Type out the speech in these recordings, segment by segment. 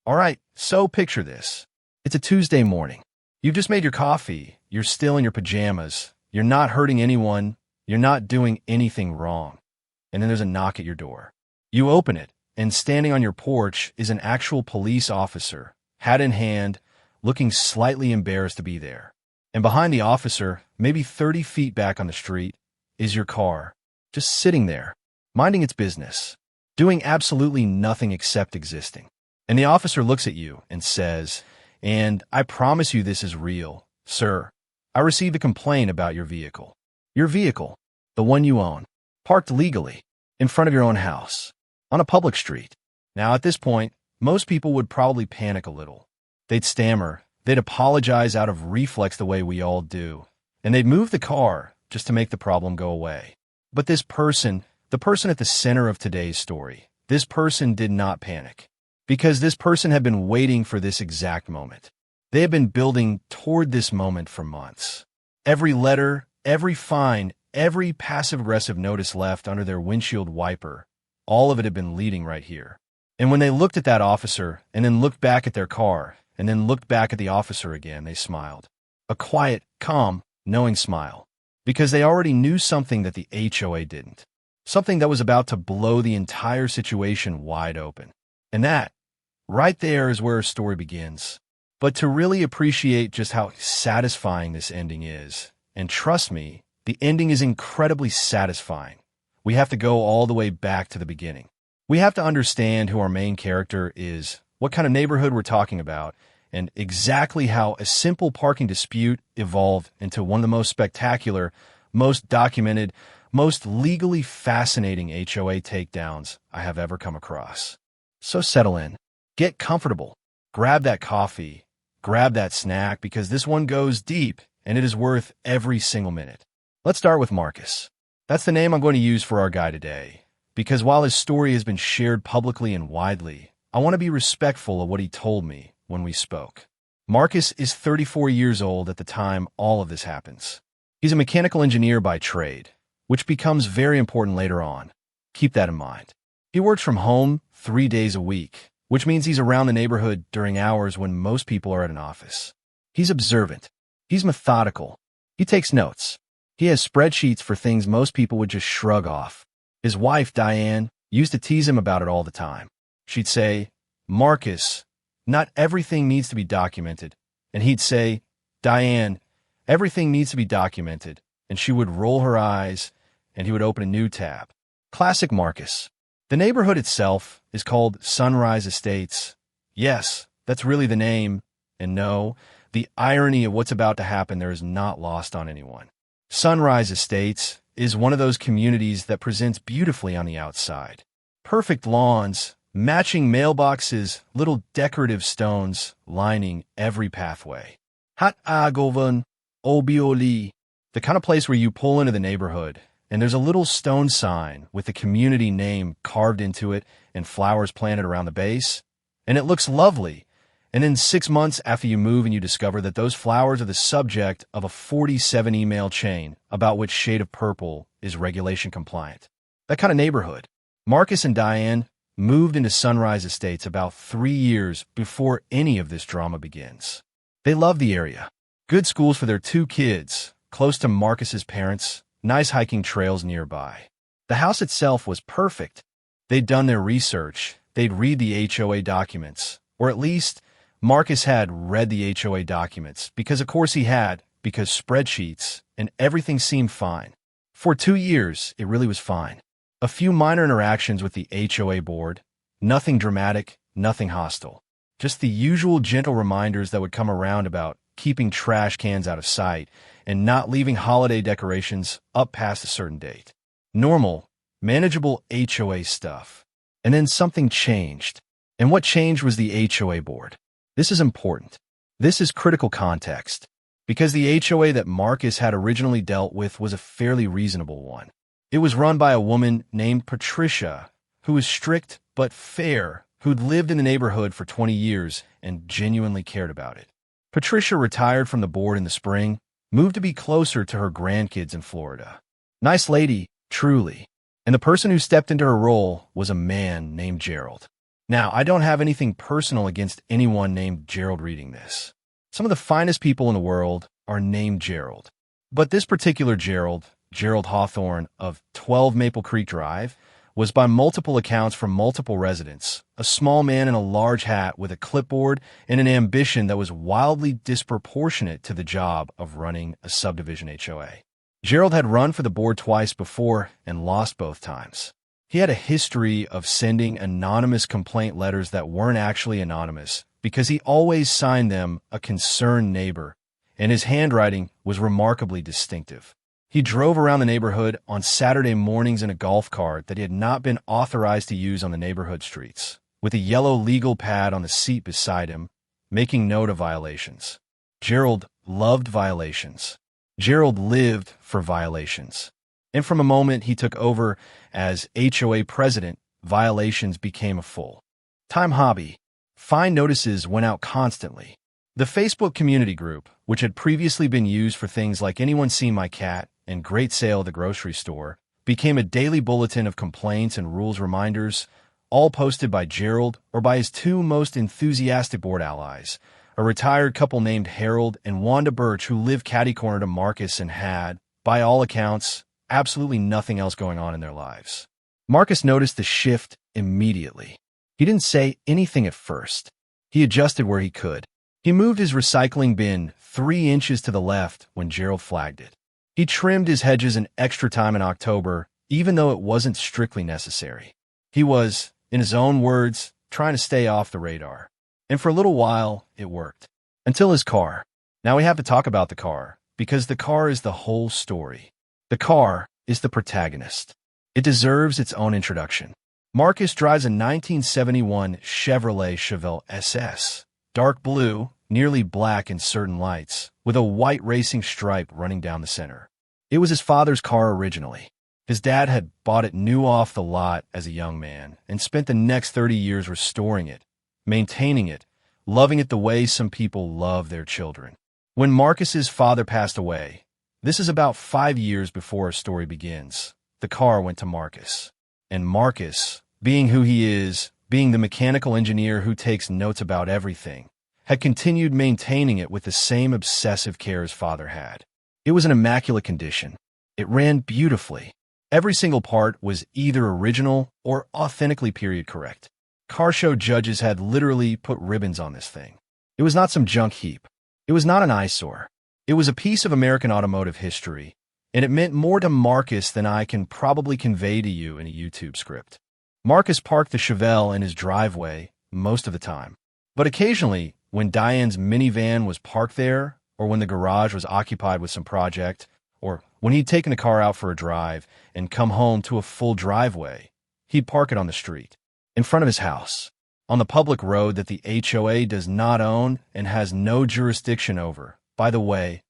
All right, so picture this. It's a Tuesday morning. You've just made your coffee. You're still in your pajamas. You're not hurting anyone. You're not doing anything wrong. And then there's a knock at your door. You open it, and standing on your porch is an actual police officer, hat in hand, looking slightly embarrassed to be there. And behind the officer, maybe 30 feet back on the street, is your car, just sitting there, minding its business, doing absolutely nothing except existing. And the officer looks at you and says, "And I promise you this is real, sir. I received a complaint about your vehicle. Your vehicle, the one you own, parked legally, in front of your own house, on a public street." Now, at this point, most people would probably panic a little. They'd stammer, they'd apologize out of reflex the way we all do, and they'd move the car just to make the problem go away. But this person, the person at the center of today's story, this person did not panic, because this person had been waiting for this exact moment. They had been building toward this moment for months. Every letter, every fine, every passive-aggressive notice left under their windshield wiper, all of it had been leading right here. And when they looked at that officer, and then looked back at their car, and then looked back at the officer again, they smiled. A quiet, calm, knowing smile. Because they already knew something that the HOA didn't. Something that was about to blow the entire situation wide open. And that, right there, is where our story begins. But to really appreciate just how satisfying this ending is, and trust me, the ending is incredibly satisfying, we have to go all the way back to the beginning. We have to understand who our main character is, what kind of neighborhood we're talking about, and exactly how a simple parking dispute evolved into one of the most spectacular, most documented, most legally fascinating HOA takedowns I have ever come across. So settle in, get comfortable, grab that coffee, grab that snack, because this one goes deep and it is worth every single minute. Let's start with Marcus. That's the name I'm going to use for our guy today, because while his story has been shared publicly and widely, I want to be respectful of what he told me when we spoke. Marcus is 34 years old at the time all of this happens. He's a mechanical engineer by trade, which becomes very important later on. Keep that in mind. He works from home 3 days a week, which means he's around the neighborhood during hours when most people are at an office. He's observant. He's methodical. He takes notes. He has spreadsheets for things most people would just shrug off. His wife, Diane, used to tease him about it all the time. She'd say, "Marcus, not everything needs to be documented." And he'd say, "Diane, everything needs to be documented." And she would roll her eyes, and he would open a new tab. Classic Marcus. The neighborhood itself is called Sunrise Estates. Yes, that's really the name. And no, the irony of what's about to happen there is not lost on anyone. Sunrise Estates is one of those communities that presents beautifully on the outside. Perfect lawns, matching mailboxes, little decorative stones lining every pathway. Hat agovan, obioli, the kind of place where you pull into the neighborhood, and there's a little stone sign with the community name carved into it and flowers planted around the base, and it looks lovely. And then 6 months after you move and you discover that those flowers are the subject of a 47 email chain about which shade of purple is regulation compliant. That kind of neighborhood. Marcus and Diane moved into Sunrise Estates about 3 years before any of this drama begins. They love the area. Good schools for their 2 kids, close to Marcus's parents, nice hiking trails nearby. The house itself was perfect. They'd done their research. They'd read the HOA documents, or at least Marcus had read the HOA documents, because of course he had, because spreadsheets, and everything seemed fine. For 2 years, it really was fine. A few minor interactions with the HOA board, nothing dramatic, nothing hostile. Just the usual gentle reminders that would come around about keeping trash cans out of sight and not leaving holiday decorations up past a certain date. Normal, manageable HOA stuff. And then something changed. And what changed was the HOA board. This is important. This is critical context, because the HOA that Marcus had originally dealt with was a fairly reasonable one. It was run by a woman named Patricia, who was strict but fair, who'd lived in the neighborhood for 20 years and genuinely cared about it. Patricia retired from the board in the spring, moved to be closer to her grandkids in Florida. Nice lady, truly. And the person who stepped into her role was a man named Gerald. Now, I don't have anything personal against anyone named Gerald reading this. Some of the finest people in the world are named Gerald. But this particular Gerald, Gerald Hawthorne of 12 Maple Creek Drive, was by multiple accounts from multiple residents, a small man in a large hat with a clipboard and an ambition that was wildly disproportionate to the job of running a subdivision HOA. Gerald had run for the board twice before and lost both times. He had a history of sending anonymous complaint letters that weren't actually anonymous because he always signed them a concerned neighbor, and his handwriting was remarkably distinctive. He drove around the neighborhood on Saturday mornings in a golf cart that he had not been authorized to use on the neighborhood streets, with a yellow legal pad on the seat beside him, making note of violations. Gerald loved violations. Gerald lived for violations. And from a moment he took over as HOA president, violations became a full-time hobby. Fine notices went out constantly. The Facebook community group, which had previously been used for things like "Anyone Seen My Cat" and "Great Sale at the Grocery Store," became a daily bulletin of complaints and rules reminders, all posted by Gerald or by his two most enthusiastic board allies, a retired couple named Harold and Wanda Birch, who lived catty-corner to Marcus and had, by all accounts, absolutely nothing else going on in their lives. Marcus noticed the shift immediately. He didn't say anything at first. He adjusted where he could. He moved his recycling bin 3 inches to the left when Gerald flagged it. He trimmed his hedges an extra time in October, even though it wasn't strictly necessary. He was, in his own words, trying to stay off the radar. And for a little while, it worked. Until his car. Now we have to talk about the car, because the car is the whole story. The car is the protagonist. It deserves its own introduction. Marcus drives a 1971 Chevrolet Chevelle SS. Dark blue, nearly black in certain lights, with a white racing stripe running down the center. It was his father's car originally. His dad had bought it new off the lot as a young man and spent the next 30 years restoring it, maintaining it, loving it the way some people love their children. When Marcus's father passed away, this is about 5 years before our story begins, the car went to Marcus. And Marcus, being who he is, being the mechanical engineer who takes notes about everything, had continued maintaining it with the same obsessive care his father had. It was in immaculate condition. It ran beautifully. Every single part was either original or authentically period correct. Car show judges had literally put ribbons on this thing. It was not some junk heap. It was not an eyesore. It was a piece of American automotive history, and it meant more to Marcus than I can probably convey to you in a YouTube script. Marcus parked the Chevelle in his driveway most of the time, but occasionally, when Diane's minivan was parked there, or when the garage was occupied with some project, or when he'd taken the car out for a drive and come home to a full driveway, he'd park it on the street, in front of his house, on the public road that the HOA does not own and has no jurisdiction over. By the way,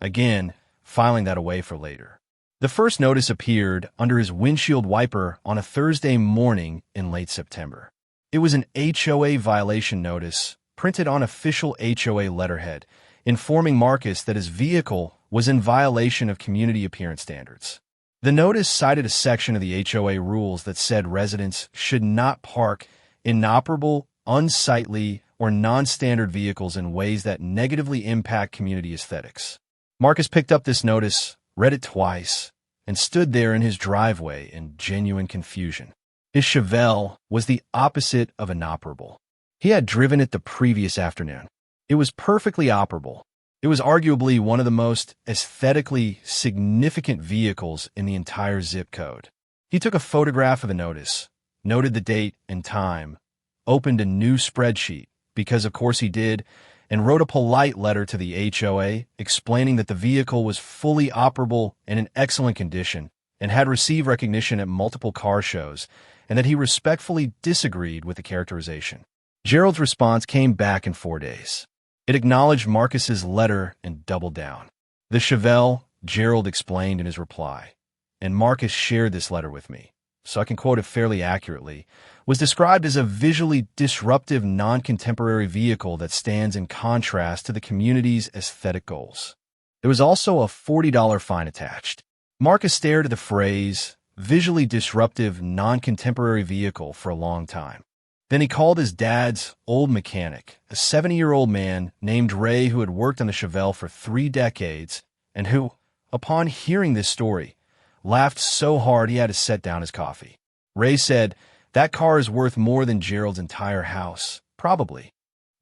again, filing that away for later. The first notice appeared under his windshield wiper on a Thursday morning in late September. It was an HOA violation notice printed on official HOA letterhead, informing Marcus that his vehicle was in violation of community appearance standards. The notice cited a section of the HOA rules that said residents should not park inoperable, unsightly, or non-standard vehicles in ways that negatively impact community aesthetics. Marcus picked up this notice, read it twice, and stood there in his driveway in genuine confusion. His Chevelle was the opposite of inoperable. He had driven it the previous afternoon. It was perfectly operable. It was arguably one of the most aesthetically significant vehicles in the entire zip code. He took a photograph of the notice, noted the date and time, opened a new spreadsheet, because of course he did, and wrote a polite letter to the HOA explaining that the vehicle was fully operable and in excellent condition and had received recognition at multiple car shows, and that he respectfully disagreed with the characterization. Gerald's response came back in 4 days. It acknowledged Marcus's letter and doubled down. The Chevelle, Gerald explained in his reply, and Marcus shared this letter with me, so I can quote it fairly accurately, was described as a visually disruptive non-contemporary vehicle that stands in contrast to the community's aesthetic goals. There was also a $40 fine attached. Marcus stared at the phrase, visually disruptive non-contemporary vehicle, for a long time. Then he called his dad's old mechanic, a 70-year-old man named Ray who had worked on the Chevelle for 3 decades and who, upon hearing this story, laughed so hard he had to set down his coffee. Ray said, "That car is worth more than Gerald's entire house, probably."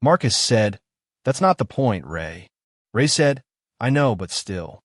Marcus said, "That's not the point, Ray." Ray said, "I know, but still."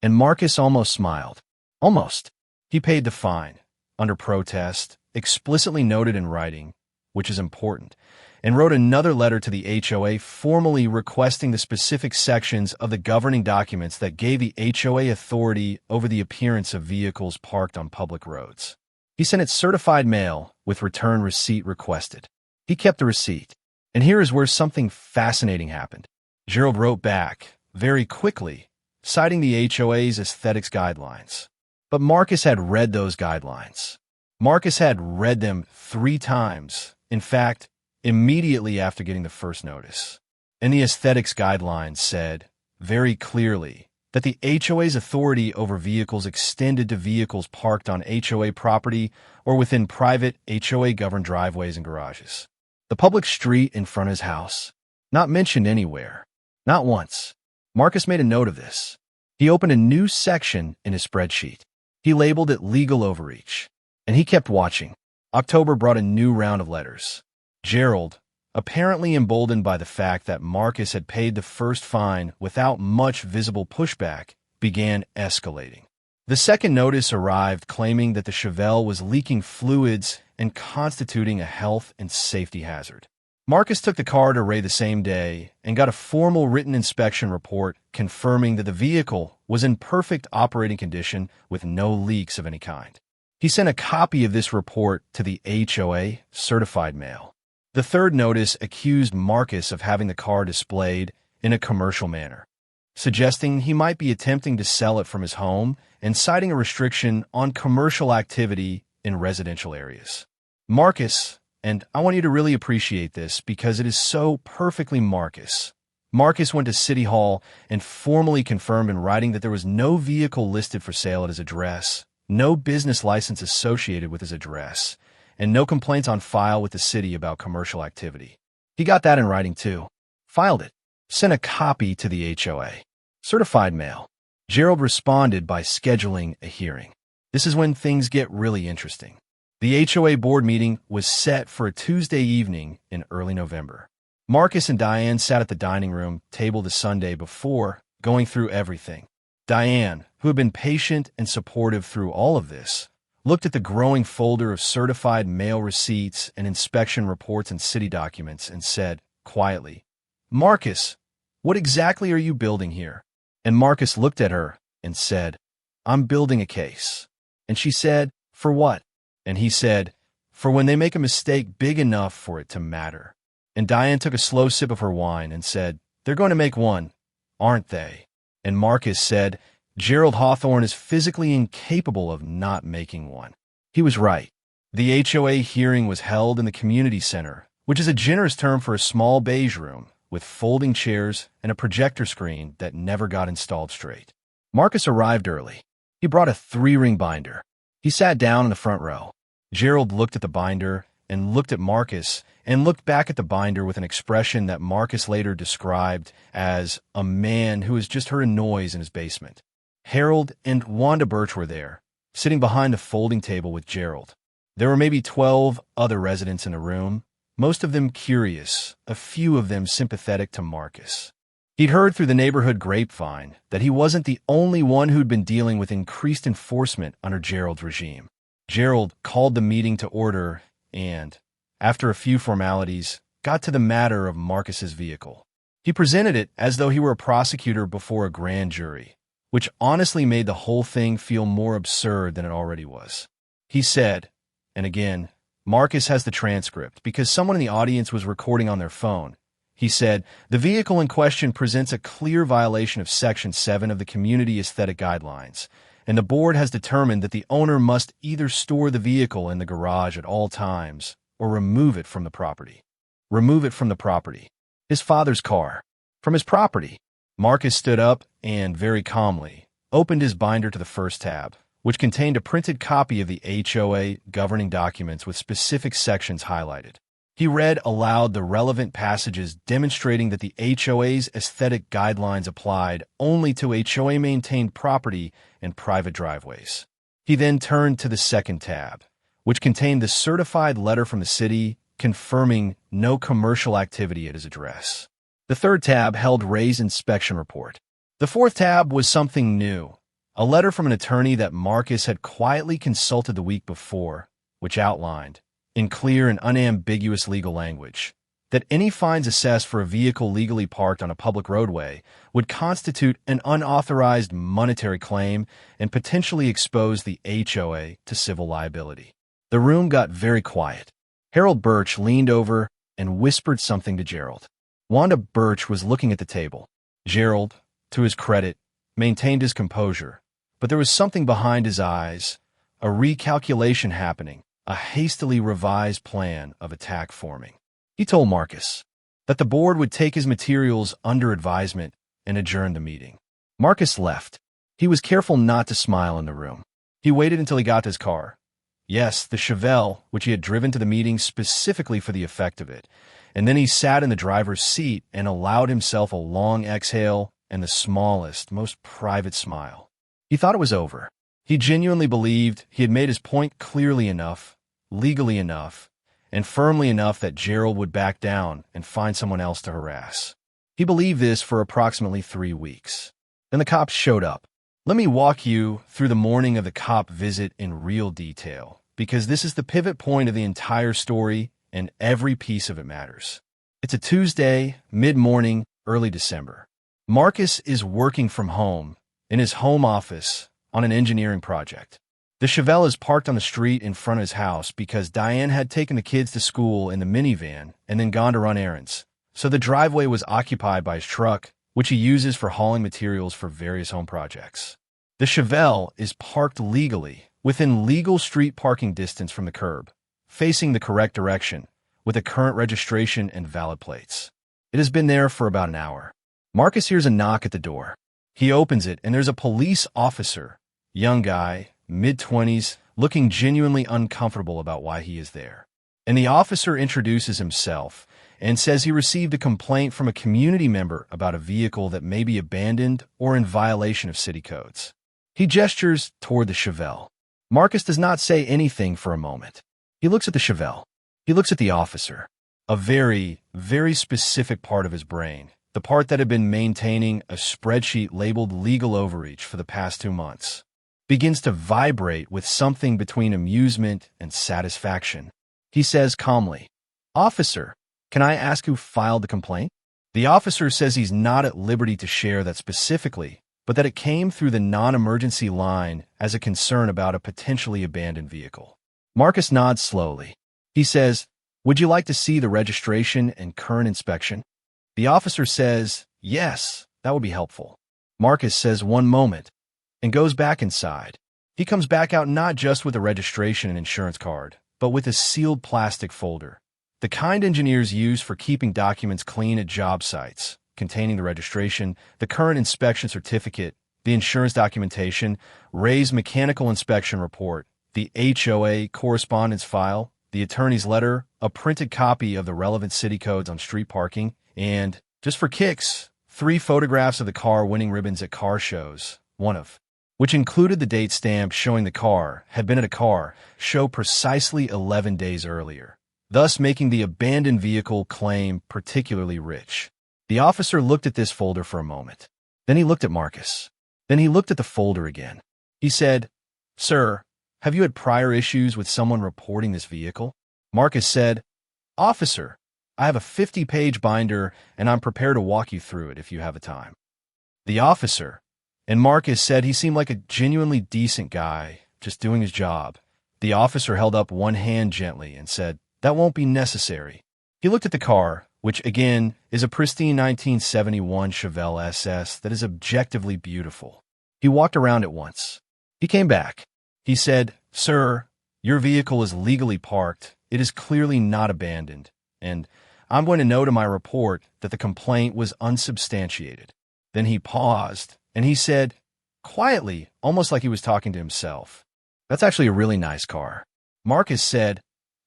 And Marcus almost smiled. Almost. He paid the fine, under protest, explicitly noted in writing, which is important, and wrote another letter to the HOA formally requesting the specific sections of the governing documents that gave the HOA authority over the appearance of vehicles parked on public roads. He sent it certified mail with return receipt requested. He kept the receipt. And here is where something fascinating happened. Gerald wrote back, very quickly, citing the HOA's aesthetics guidelines. But Marcus had read those guidelines. Marcus had read them 3 times, in fact, immediately after getting the first notice. And the aesthetics guidelines said, very clearly, that the HOA's authority over vehicles extended to vehicles parked on HOA property or within private HOA-governed driveways and garages. The public street in front of his house, not mentioned anywhere, not once. Marcus made a note of this. He opened a new section in his spreadsheet. He labeled it legal overreach, and he kept watching. October brought a new round of letters. Gerald, apparently emboldened by the fact that Marcus had paid the first fine without much visible pushback, began escalating. The second notice arrived claiming that the Chevelle was leaking fluids and constituting a health and safety hazard. Marcus took the car to Ray the same day and got a formal written inspection report confirming that the vehicle was in perfect operating condition with no leaks of any kind. He sent a copy of this report to the HOA certified mail. The third notice accused Marcus of having the car displayed in a commercial manner, suggesting he might be attempting to sell it from his home and citing a restriction on commercial activity in residential areas. Marcus, and I want you to really appreciate this because it is so perfectly Marcus. Marcus went to City Hall and formally confirmed in writing that there was no vehicle listed for sale at his address, no business license associated with his address, and no complaints on file with the city about commercial activity. He got that in writing too. Filed it. Sent a copy to the HOA. Certified mail. Gerald responded by scheduling a hearing. This is when things get really interesting. The HOA board meeting was set for a Tuesday evening in early November. Marcus and Diane sat at the dining room table the Sunday before, going through everything. Diane, who had been patient and supportive through all of this, looked at the growing folder of certified mail receipts and inspection reports and city documents and said, quietly, "Marcus, what exactly are you building here?" And Marcus looked at her and said, "I'm building a case." And she said, "For what?" And he said, "For when they make a mistake big enough for it to matter." And Diane took a slow sip of her wine and said, "They're going to make one, aren't they?" And Marcus said, "Gerald Hawthorne is physically incapable of not making one." He was right. The HOA hearing was held in the community center, which is a generous term for a small beige room with folding chairs and a projector screen that never got installed straight. Marcus arrived early. He brought a 3-ring binder. He sat down in the front row. Gerald looked at the binder and looked at Marcus and looked back at the binder with an expression that Marcus later described as a man who has just heard a noise in his basement. Harold and Wanda Birch were there, sitting behind the folding table with Gerald. There were maybe 12 other residents in the room, most of them curious, a few of them sympathetic to Marcus. He'd heard through the neighborhood grapevine that he wasn't the only one who'd been dealing with increased enforcement under Gerald's regime. Gerald called the meeting to order and, after a few formalities, got to the matter of Marcus's vehicle. He presented it as though he were a prosecutor before a grand jury, which honestly made the whole thing feel more absurd than it already was. He said, and again, Marcus has the transcript because someone in the audience was recording on their phone. He said, "The vehicle in question presents a clear violation of Section 7 of the Community Aesthetic Guidelines, and the board has determined that the owner must either store the vehicle in the garage at all times or remove it from the property." Remove it from the property. His father's car. From his property. Marcus stood up and, very calmly, opened his binder to the first tab, which contained a printed copy of the HOA governing documents with specific sections highlighted. He read aloud the relevant passages demonstrating that the HOA's aesthetic guidelines applied only to HOA-maintained property and private driveways. He then turned to the second tab, which contained the certified letter from the city confirming no commercial activity at his address. The third tab held Ray's inspection report. The fourth tab was something new, a letter from an attorney that Marcus had quietly consulted the week before, which outlined, in clear and unambiguous legal language, that any fines assessed for a vehicle legally parked on a public roadway would constitute an unauthorized monetary claim and potentially expose the HOA to civil liability. The room got very quiet. Harold Birch leaned over and whispered something to Gerald. Wanda Birch was looking at the table. Gerald, to his credit, maintained his composure, but there was something behind his eyes, a recalculation happening, a hastily revised plan of attack forming. He told Marcus that the board would take his materials under advisement and adjourn the meeting. Marcus left. He was careful not to smile in the room. He waited until he got to his car. Yes, the Chevelle, which he had driven to the meeting specifically for the effect of it, and then he sat in the driver's seat and allowed himself a long exhale and the smallest, most private smile. He thought it was over. He genuinely believed he had made his point clearly enough, legally enough, and firmly enough that Gerald would back down and find someone else to harass. He believed this for approximately 3 weeks. Then the cops showed up. Let me walk you through the morning of the cop visit in real detail, because this is the pivot point of the entire story and every piece of it matters. It's a Tuesday, mid-morning, early December. Marcus is working from home, in his home office, on an engineering project. The Chevelle is parked on the street in front of his house because Diane had taken the kids to school in the minivan and then gone to run errands, so the driveway was occupied by his truck, which he uses for hauling materials for various home projects. The Chevelle is parked legally, within legal street parking distance from the curb, facing the correct direction, with a current registration and valid plates. It has been there for about an hour. Marcus hears a knock at the door. He opens it, and there's a police officer, young guy, mid-20s, looking genuinely uncomfortable about why he is there. And the officer introduces himself and says he received a complaint from a community member about a vehicle that may be abandoned or in violation of city codes. He gestures toward the Chevelle. Marcus does not say anything for a moment. He looks at the Chevelle. He looks at the officer. A very, very specific part of his brain, the part that had been maintaining a spreadsheet labeled legal overreach for the past 2 months, begins to vibrate with something between amusement and satisfaction. He says calmly, "Officer, can I ask who filed the complaint?" The officer says he's not at liberty to share that specifically, but that it came through the non-emergency line as a concern about a potentially abandoned vehicle. Marcus nods slowly. He says, "Would you like to see the registration and current inspection?" The officer says, "Yes, that would be helpful." Marcus says, "One moment," and goes back inside. He comes back out not just with a registration and insurance card, but with a sealed plastic folder, the kind engineers use for keeping documents clean at job sites, containing the registration, the current inspection certificate, the insurance documentation, Ray's mechanical inspection report, the HOA correspondence file, the attorney's letter, a printed copy of the relevant city codes on street parking, and, just for kicks, 3 photographs of the car winning ribbons at car shows, one of which included the date stamp showing the car had been at a car show precisely 11 days earlier, thus making the abandoned vehicle claim particularly rich. The officer looked at this folder for a moment. Then he looked at Marcus. Then he looked at the folder again. He said, "Sir, have you had prior issues with someone reporting this vehicle?" Marcus said, "Officer, I have a 50-page binder, and I'm prepared to walk you through it if you have the time." The officer, and Marcus said he seemed like a genuinely decent guy, just doing his job. The officer held up one hand gently and said, "That won't be necessary." He looked at the car, which again is a pristine 1971 Chevelle SS that is objectively beautiful. He walked around it once. He came back. He said, "Sir, your vehicle is legally parked. It is clearly not abandoned, and I'm going to note in my report that the complaint was unsubstantiated." Then he paused, and he said, quietly, almost like he was talking to himself, "That's actually a really nice car." Marcus said,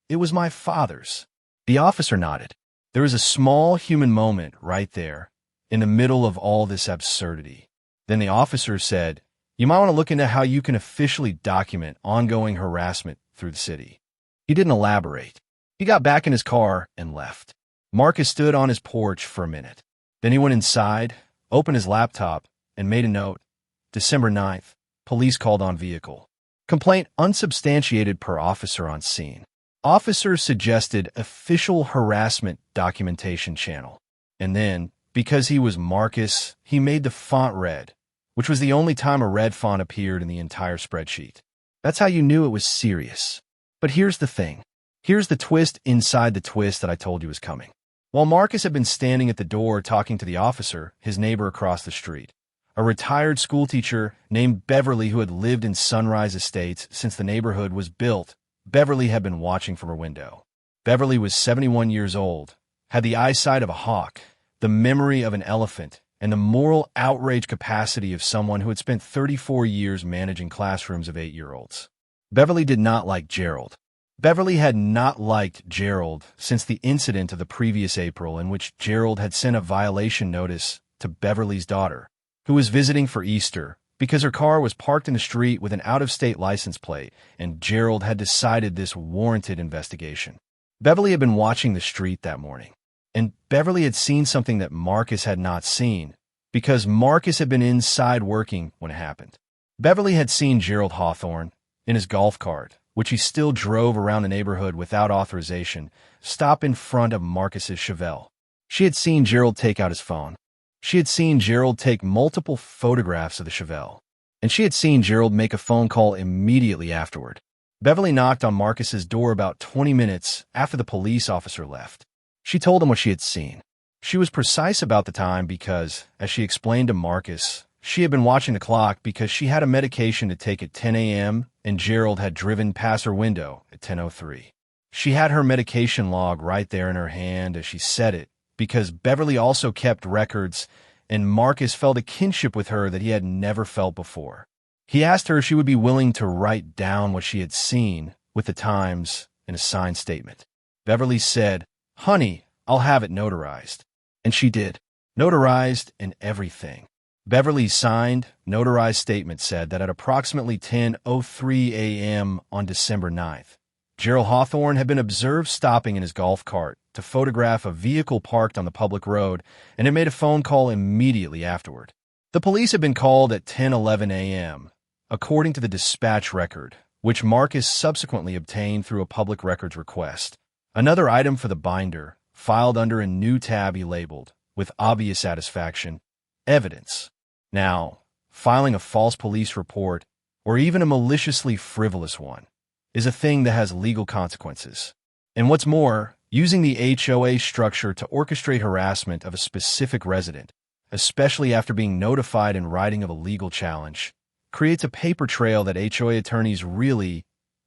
"It was my father's." The officer nodded. There was a small human moment right there, in the middle of all this absurdity. Then the officer said, "You might want to look into how you can officially document ongoing harassment through the city." He didn't elaborate. He got back in his car and left. Marcus stood on his porch for a minute. Then he went inside, opened his laptop, and made a note. December 9th, police called on vehicle. Complaint unsubstantiated per officer on scene. Officer suggested official harassment documentation channel. And then, because he was Marcus, he made the font red, which was the only time a red font appeared in the entire spreadsheet. That's how you knew it was serious. But here's the thing. Here's the twist inside the twist that I told you was coming. While Marcus had been standing at the door talking to the officer, his neighbor across the street, a retired schoolteacher named Beverly who had lived in Sunrise Estates since the neighborhood was built, Beverly had been watching from her window. Beverly was 71 years old, had the eyesight of a hawk, the memory of an elephant, and the moral outrage capacity of someone who had spent 34 years managing classrooms of 8-year-olds. Beverly did not like Gerald. Beverly had not liked Gerald since the incident of the previous April in which Gerald had sent a violation notice to Beverly's daughter, who was visiting for Easter, because her car was parked in the street with an out-of-state license plate, and Gerald had decided this warranted investigation. Beverly had been watching the street that morning, and Beverly had seen something that Marcus had not seen, because Marcus had been inside working when it happened. Beverly had seen Gerald Hawthorne, in his golf cart, which he still drove around the neighborhood without authorization, stop in front of Marcus's Chevelle. She had seen Gerald take out his phone. She had seen Gerald take multiple photographs of the Chevelle. And she had seen Gerald make a phone call immediately afterward. Beverly knocked on Marcus's door about 20 minutes after the police officer left. She told him what she had seen. She was precise about the time because, as she explained to Marcus, she had been watching the clock because she had a medication to take at 10 a.m. and Gerald had driven past her window at 10:03. She had her medication log right there in her hand as she said it because Beverly also kept records and Marcus felt a kinship with her that he had never felt before. He asked her if she would be willing to write down what she had seen with the times in a signed statement. Beverly said, "Honey, I'll have it notarized." And she did. Notarized and everything. Beverly's signed, notarized statement said that at approximately 10:03 a.m. on December 9th, Gerald Hawthorne had been observed stopping in his golf cart to photograph a vehicle parked on the public road and had made a phone call immediately afterward. The police had been called at 10:11 a.m., according to the dispatch record, which Marcus subsequently obtained through a public records request. Another item for the binder, filed under a new tab he labeled, with obvious satisfaction, evidence. Now, filing a false police report, or even a maliciously frivolous one, is a thing that has legal consequences. And what's more, using the HOA structure to orchestrate harassment of a specific resident, especially after being notified in writing of a legal challenge, creates a paper trail that HOA attorneys really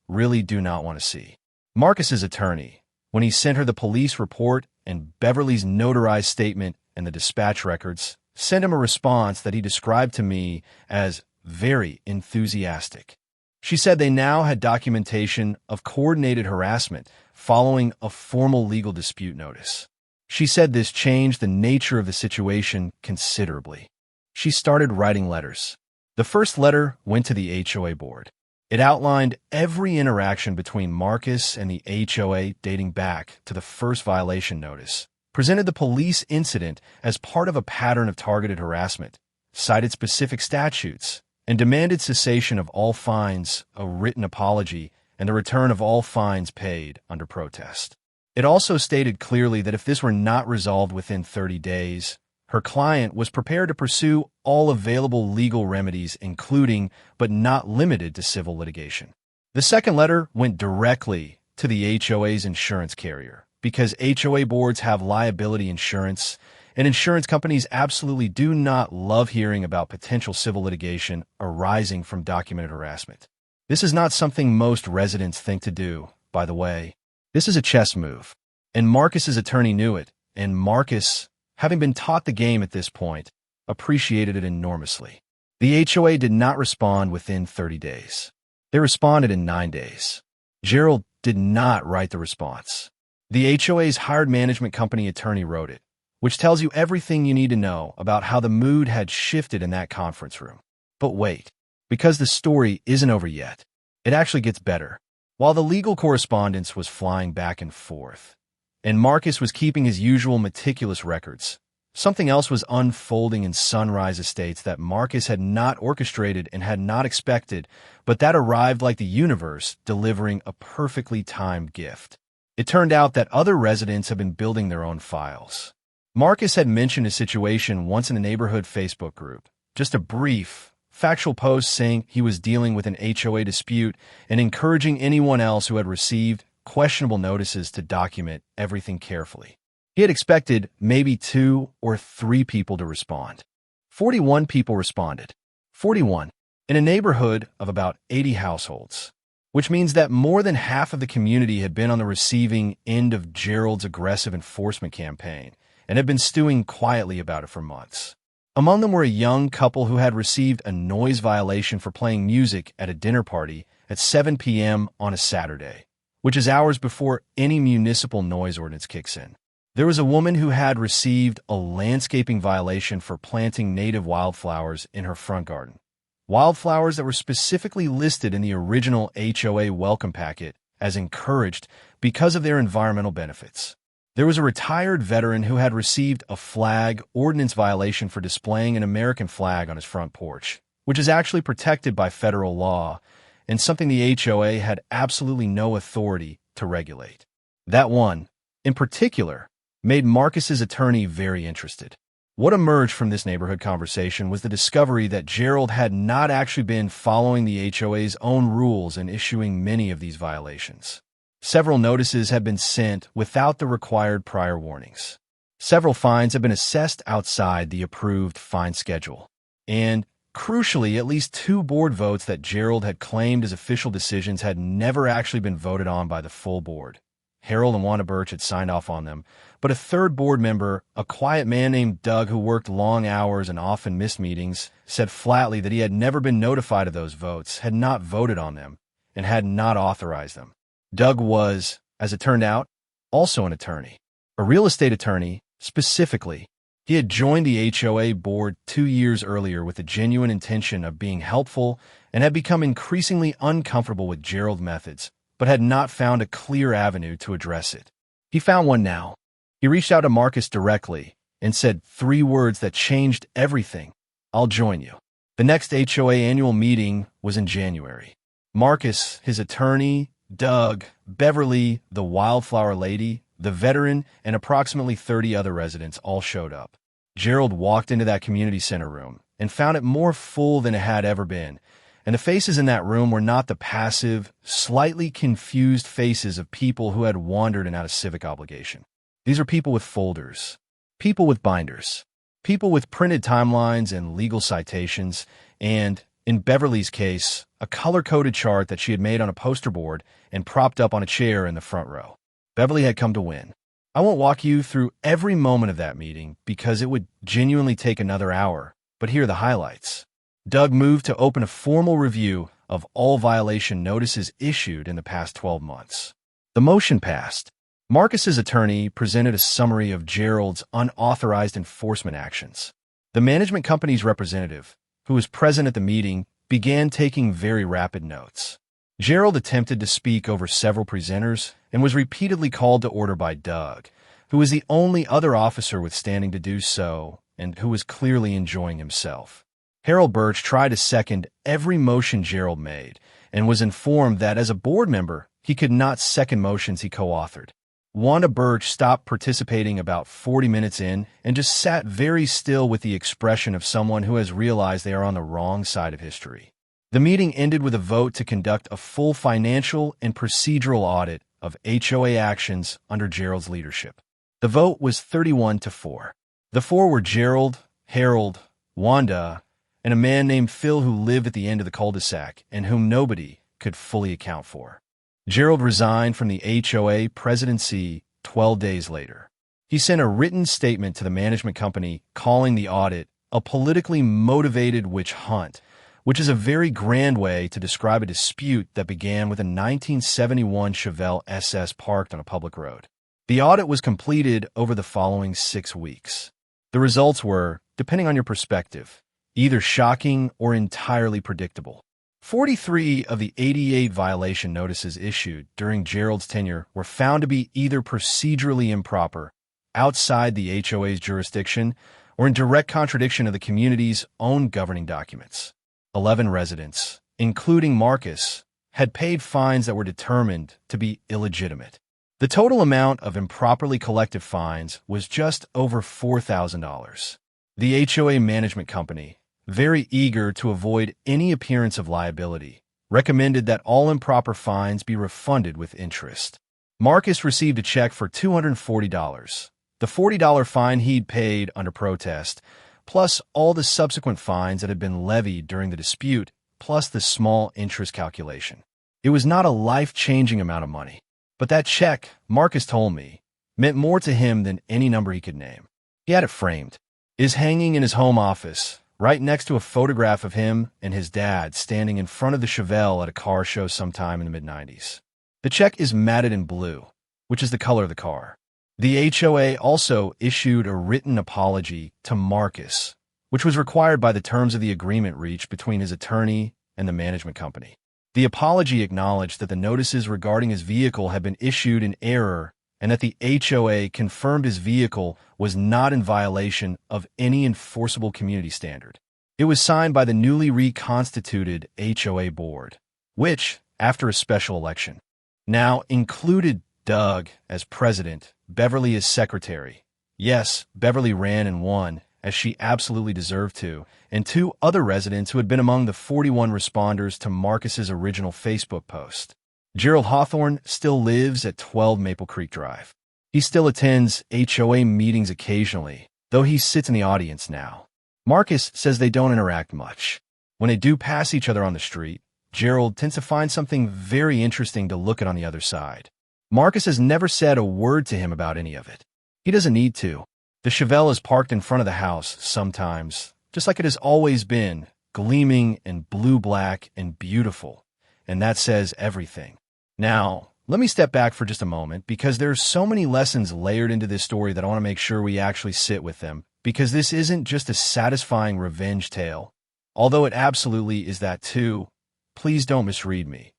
do not want to see. Marcus's attorney, when he sent her the police report and Beverly's notarized statement and the dispatch records, sent him a response that he described to me as very enthusiastic. She said they now had documentation of coordinated harassment following a formal legal dispute notice. She said this changed the nature of the situation considerably. She started writing letters. The first letter went to the HOA board. It outlined every interaction between Marcus and the HOA dating back to the first violation notice, presented the police incident as part of a pattern of targeted harassment, cited specific statutes, and demanded cessation of all fines, a written apology, and the return of all fines paid under protest. It also stated clearly that if this were not resolved within 30 days, her client was prepared to pursue all available legal remedies, including but not limited to civil litigation. The second letter went directly to the HOA's insurance carrier, because HOA boards have liability insurance, and insurance companies absolutely do not love hearing about potential civil litigation arising from documented harassment. This is not something most residents think to do, by the way. This is a chess move, and Marcus's attorney knew it, and Marcus, having been taught the game at this point, appreciated it enormously. The HOA did not respond within 30 days. They responded in 9 days. Gerald did not write the response. The HOA's hired management company attorney wrote it, which tells you everything you need to know about how the mood had shifted in that conference room. But wait, because the story isn't over yet. It actually gets better. While the legal correspondence was flying back and forth, and Marcus was keeping his usual meticulous records, something else was unfolding in Sunrise Estates that Marcus had not orchestrated and had not expected, but that arrived like the universe delivering a perfectly timed gift. It turned out that other residents had been building their own files. Marcus had mentioned a situation once in a neighborhood Facebook group, just a brief, factual post saying he was dealing with an HOA dispute and encouraging anyone else who had received questionable notices to document everything carefully. He had expected maybe 2 or 3 people to respond. 41 people responded. 41. In a neighborhood of about 80 households, which means that more than half of the community had been on the receiving end of Gerald's aggressive enforcement campaign and had been stewing quietly about it for months. Among them were a young couple who had received a noise violation for playing music at a dinner party at 7 p.m. on a Saturday, which is hours before any municipal noise ordinance kicks in. There was a woman who had received a landscaping violation for planting native wildflowers in her front garden. Wildflowers that were specifically listed in the original HOA welcome packet as encouraged because of their environmental benefits. There was a retired veteran who had received a flag ordinance violation for displaying an American flag on his front porch, which is actually protected by federal law and something the HOA had absolutely no authority to regulate. That one, in particular, made Marcus's attorney very interested. What emerged from this neighborhood conversation was the discovery that Gerald had not actually been following the HOA's own rules in issuing many of these violations. Several notices had been sent without the required prior warnings. Several fines had been assessed outside the approved fine schedule. And, crucially, at least 2 board votes that Gerald had claimed as official decisions had never actually been voted on by the full board. Harold and Wanda Birch had signed off on them, but a third board member, a quiet man named Doug who worked long hours and often missed meetings, said flatly that he had never been notified of those votes, had not voted on them, and had not authorized them. Doug was, as it turned out, also an attorney, a real estate attorney, specifically. He had joined the HOA board 2 years earlier with the genuine intention of being helpful and had become increasingly uncomfortable with Gerald's methods, but had not found a clear avenue to address it. He found one now. He reached out to Marcus directly and said 3 words that changed everything. "I'll join you." The next HOA annual meeting was in January. Marcus, his attorney, Doug, Beverly, the wildflower lady, the veteran, and approximately 30 other residents all showed up. Gerald walked into that community center room and found it more full than it had ever been, and the faces in that room were not the passive, slightly confused faces of people who had wandered and out of civic obligation. These are people with folders, people with binders, people with printed timelines and legal citations, and, in Beverly's case, a color-coded chart that she had made on a poster board and propped up on a chair in the front row. Beverly had come to win. I won't walk you through every moment of that meeting because it would genuinely take another hour, but here are the highlights. Doug moved to open a formal review of all violation notices issued in the past 12 months. The motion passed. Marcus's attorney presented a summary of Gerald's unauthorized enforcement actions. The management company's representative, who was present at the meeting, began taking very rapid notes. Gerald attempted to speak over several presenters and was repeatedly called to order by Doug, who was the only other officer with standing to do so and who was clearly enjoying himself. Harold Birch tried to second every motion Gerald made and was informed that as a board member, he could not second motions he co-authored. Wanda Birch stopped participating about 40 minutes in and just sat very still with the expression of someone who has realized they are on the wrong side of history. The meeting ended with a vote to conduct a full financial and procedural audit of HOA actions under Gerald's leadership. The vote was 31-4. The 4 were Gerald, Harold, Wanda, and a man named Phil who lived at the end of the cul-de-sac and whom nobody could fully account for. Gerald resigned from the HOA presidency 12 days later. He sent a written statement to the management company calling the audit a politically motivated witch hunt, which is a very grand way to describe a dispute that began with a 1971 Chevelle SS parked on a public road. The audit was completed over the following 6 weeks. The results were, depending on your perspective, either shocking or entirely predictable. 43 of the 88 violation notices issued during Gerald's tenure were found to be either procedurally improper, outside the HOA's jurisdiction, or in direct contradiction of the community's own governing documents. 11 residents, including Marcus, had paid fines that were determined to be illegitimate. The total amount of improperly collected fines was just over $4,000. The HOA management company, very eager to avoid any appearance of liability, recommended that all improper fines be refunded with interest. Marcus received a check for $240, the $40 fine he'd paid under protest, plus all the subsequent fines that had been levied during the dispute, plus the small interest calculation. It was not a life-changing amount of money, but that check, Marcus told me, meant more to him than any number he could name. He had it framed. It is hanging in his home office, right next to a photograph of him and his dad standing in front of the Chevelle at a car show sometime in the mid-90s. The check is matted in blue, which is the color of the car. The HOA also issued a written apology to Marcus, which was required by the terms of the agreement reached between his attorney and the management company. The apology acknowledged that the notices regarding his vehicle had been issued in error and that the HOA confirmed his vehicle was not in violation of any enforceable community standard. It was signed by the newly reconstituted HOA board, which, after a special election, now included Doug as president, Beverly as secretary. Yes, Beverly ran and won, as she absolutely deserved to, and 2 other residents who had been among the 41 responders to Marcus's original Facebook post. Gerald Hawthorne still lives at 12 Maple Creek Drive. He still attends HOA meetings occasionally, though he sits in the audience now. Marcus says they don't interact much. When they do pass each other on the street, Gerald tends to find something very interesting to look at on the other side. Marcus has never said a word to him about any of it. He doesn't need to. The Chevelle is parked in front of the house sometimes, just like it has always been, gleaming and blue-black and beautiful, and that says everything. Now, let me step back for just a moment because there are so many lessons layered into this story that I want to make sure we actually sit with them, because this isn't just a satisfying revenge tale. Although it absolutely is that too, please don't misread me.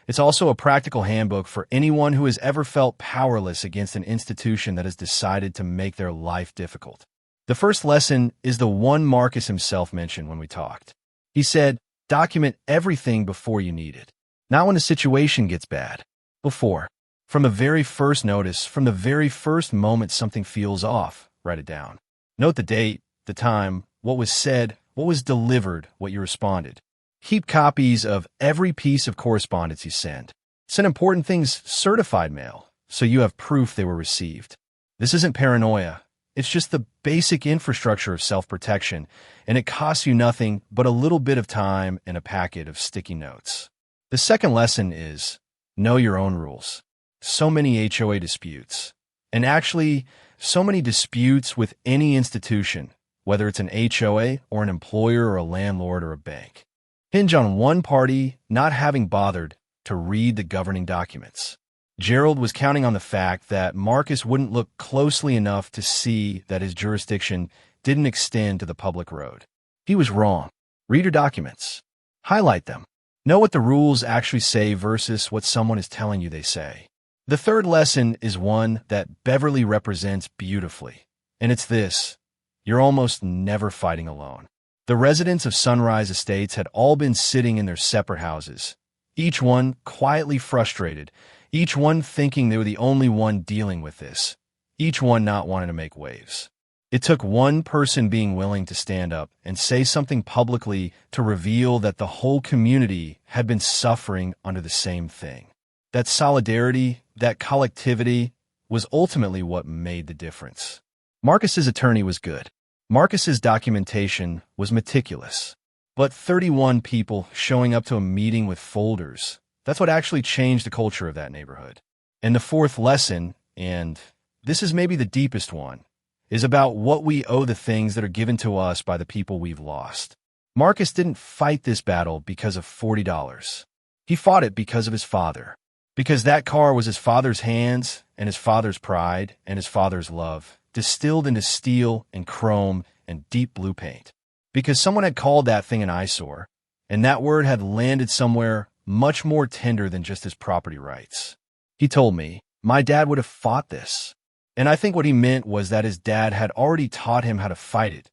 It's also a practical handbook for anyone who has ever felt powerless against an institution that has decided to make their life difficult. The first lesson is the one Marcus himself mentioned when we talked. He said, document everything before you need it. Not when the situation gets bad. Before. From the very first notice, from the very first moment something feels off, write it down. Note the date, the time, what was said, what was delivered, what you responded. Keep copies of every piece of correspondence you send. Send important things certified mail, so you have proof they were received. This isn't paranoia. It's just the basic infrastructure of self-protection, and it costs you nothing but a little bit of time and a packet of sticky notes. The second lesson is, know your own rules. So many HOA disputes, and actually, so many disputes with any institution, whether it's an HOA or an employer or a landlord or a bank, hinge on one party not having bothered to read the governing documents. Gerald was counting on the fact that Marcus wouldn't look closely enough to see that his jurisdiction didn't extend to the public road. He was wrong. Read your documents. Highlight them. Know what the rules actually say versus what someone is telling you they say. The third lesson is one that Beverly represents beautifully, and it's this: you're almost never fighting alone. The residents of Sunrise Estates had all been sitting in their separate houses, each one quietly frustrated, each one thinking they were the only one dealing with this, each one not wanting to make waves. It took one person being willing to stand up and say something publicly to reveal that the whole community had been suffering under the same thing. That solidarity, that collectivity, was ultimately what made the difference. Marcus's attorney was good. Marcus's documentation was meticulous. But 31 people showing up to a meeting with folders, that's what actually changed the culture of that neighborhood. And the fourth lesson, and this is maybe the deepest one, is about what we owe the things that are given to us by the people we've lost. Marcus didn't fight this battle because of $40. He fought it because of his father. Because that car was his father's hands and his father's pride and his father's love, distilled into steel and chrome and deep blue paint. Because someone had called that thing an eyesore, and that word had landed somewhere much more tender than just his property rights. He told me, my dad would have fought this. And I think what he meant was that his dad had already taught him how to fight it.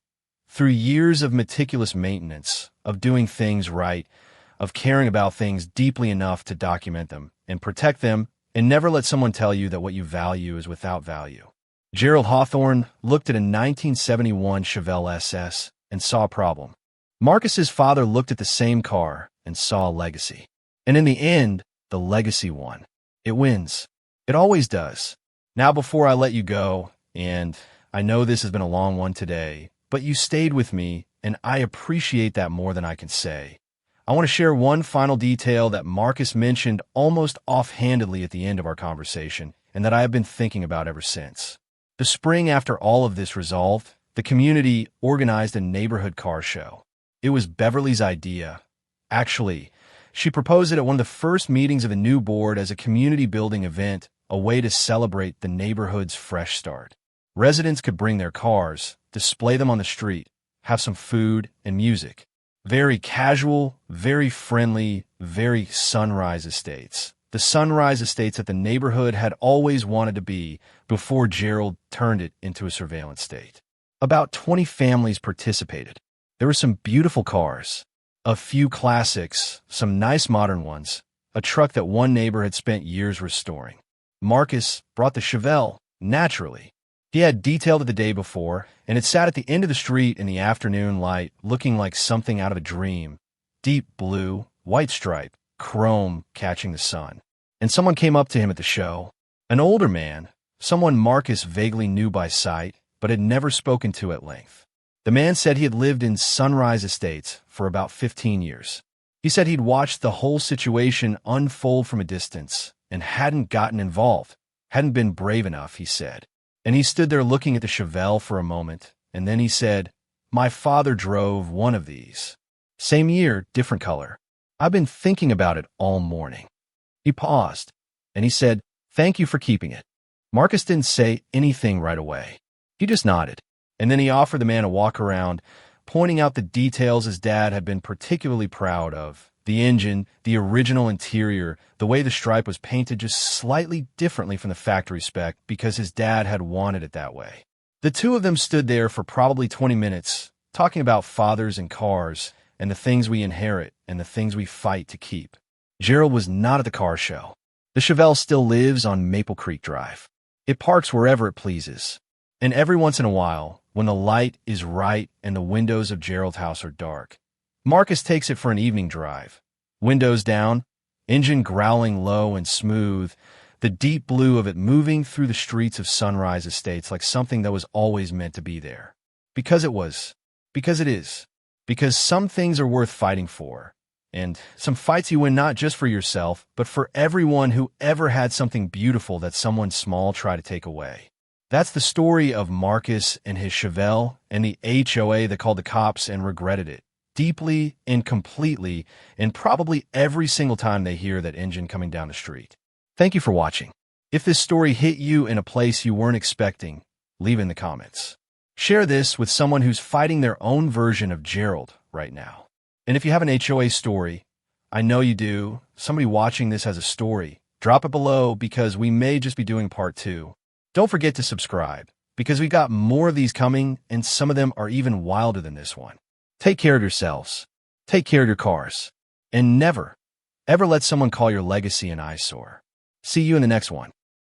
Through years of meticulous maintenance, of doing things right, of caring about things deeply enough to document them and protect them, and never let someone tell you that what you value is without value. Gerald Hawthorne looked at a 1971 Chevelle SS and saw a problem. Marcus's father looked at the same car and saw a legacy. And in the end, the legacy won. It wins. It always does. Now, before I let you go, and I know this has been a long one today, but you stayed with me, and I appreciate that more than I can say. I want to share one final detail that Marcus mentioned almost offhandedly at the end of our conversation, and that I have been thinking about ever since. The spring after all of this resolved, the community organized a neighborhood car show. It was Beverly's idea. Actually, she proposed it at one of the first meetings of the new board as a community-building event, a way to celebrate the neighborhood's fresh start. Residents could bring their cars, display them on the street, have some food and music. Very casual, very friendly, very Sunrise Estates. The Sunrise Estates that the neighborhood had always wanted to be before Gerald turned it into a surveillance state. About 20 families participated. There were some beautiful cars, a few classics, some nice modern ones, a truck that one neighbor had spent years restoring. Marcus brought the Chevelle, naturally. He had detailed it the day before, and it sat at the end of the street in the afternoon light, looking like something out of a dream. Deep blue, white stripe, chrome catching the sun. And someone came up to him at the show. An older man, someone Marcus vaguely knew by sight, but had never spoken to at length. The man said he had lived in Sunrise Estates for about 15 years. He said he'd watched the whole situation unfold from a distance and hadn't gotten involved, hadn't been brave enough, he said. And he stood there looking at the Chevelle for a moment, and then he said, "My father drove one of these. Same year, different color. I've been thinking about it all morning." He paused, and he said, "Thank you for keeping it." Marcus didn't say anything right away. He just nodded, and then he offered the man a walk around, pointing out the details his dad had been particularly proud of. The engine, the original interior, the way the stripe was painted just slightly differently from the factory spec because his dad had wanted it that way. The two of them stood there for probably 20 minutes, talking about fathers and cars, and the things we inherit and the things we fight to keep. Gerald was not at the car show. The Chevelle still lives on Maple Creek Drive. It parks wherever it pleases. And every once in a while, when the light is right and the windows of Gerald's house are dark, Marcus takes it for an evening drive. Windows down, engine growling low and smooth, the deep blue of it moving through the streets of Sunrise Estates like something that was always meant to be there. Because it was. Because it is. Because some things are worth fighting for. And some fights you win not just for yourself, but for everyone who ever had something beautiful that someone small tried to take away. That's the story of Marcus and his Chevelle and the HOA that called the cops and regretted it. Deeply and completely, and probably every single time they hear that engine coming down the street. Thank you for watching. If this story hit you in a place you weren't expecting, leave in the comments. Share this with someone who's fighting their own version of Gerald right now. And if you have an HOA story, I know you do, somebody watching this has a story, drop it below because we may just be doing part 2. Don't forget to subscribe, because we've got more of these coming, and some of them are even wilder than this one. Take care of yourselves, take care of your cars, and never, ever let someone call your legacy an eyesore. See you in the next one.